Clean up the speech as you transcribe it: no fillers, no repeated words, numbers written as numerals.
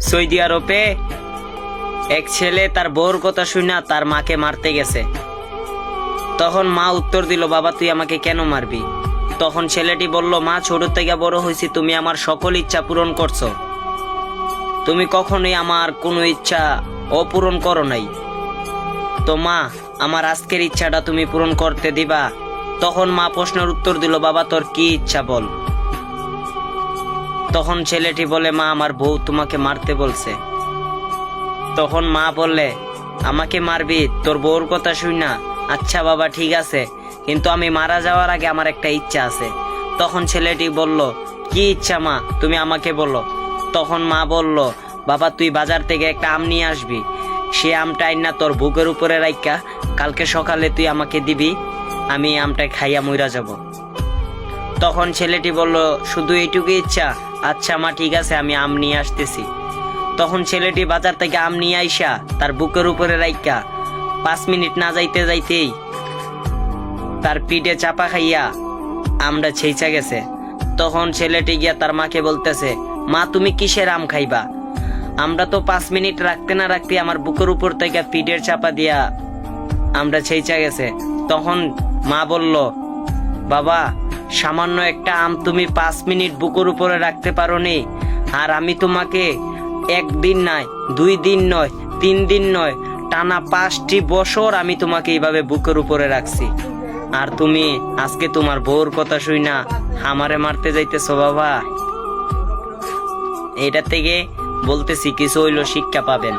Saudi আরবে এক ছেলে তার বউর কথা শুনে তার মাকে মারতে গেছে। তখন মা উত্তর দিল, বাবা তুই আমাকে কেন মারবি? তখন ছেলেটি বলল, মা ছোট থেকে বড় হয়েছি, তুমি আমার সকল ইচ্ছা পূরণ করছো, তুমি কখনোই আমার কোনো ইচ্ছা অপূরণ করো নাই, তো মা আমার আজকের ইচ্ছাটা তুমি পূরণ করতে দিবা? তখন মা প্রশ্নের উত্তর দিল, বাবা তোর কি ইচ্ছা বল। তখন ছেলেটি বলে, মা আমার বউ তোমাকে মারতে বলছে। তখন মা বললে, আমাকে মারবি তোর বউর কথা শুই না? আচ্ছা বাবা ঠিক আছে, কিন্তু আমি মারা যাওয়ার আগে আমার একটা ইচ্ছা আছে। তখন ছেলেটি বলল, কি ইচ্ছা মা, তুমি আমাকে বলো। তখন মা বলল, বাবা তুই বাজার থেকে একটা আম নিয়ে আসবি, সে আমটা আইনা তোর বুকের উপরে রাইখা কালকে সকালে তুই আমাকে দিবি, আমি আমটা খাইয়া মইরা যাব। তখন ছেলেটি বলল, শুধু এইটুকু ইচ্ছা? আচ্ছা মা ঠিক আছে, আমি আম নিয়ে আসতেছি। তখন ছেলেটি বাজার থেকে আম নিয়ে আইসা তার বুকের উপরে রাইখা 5 মিনিট না যাইতে যাইতেই তার পিঠে চাপা খাইয়া আমটা ছেইচা গেছে। তখন ছেলেটি গিয়া তার মাকে বলতেছে, মা তুমি কিসের আম খাইবা? আমরা তো 5 মিনিট রাখতে না রাখতে আমার বুকের উপর থেকে পিঠের চাপা দিয়া আমরা ছেইচা গেছে। তখন মা বলল, বাবা সামান্য একটা আম তুমি 5 মিনিট বুকের উপরে রাখতে পারো নি, আর আমি তোমাকে 1 দিন নয়, 2 দিন নয়, 3 দিন নয়, টানা 5টি বছর আমি তোমাকে এইভাবে বুকের উপরে রাখছি, আর তুমি আজকে তোমার বউর কথা শুই না আমারে মারতে যাইতেছো? বাবা এটা থেকে বলতেছি কিছু হইলো শিক্ষা পাবেন।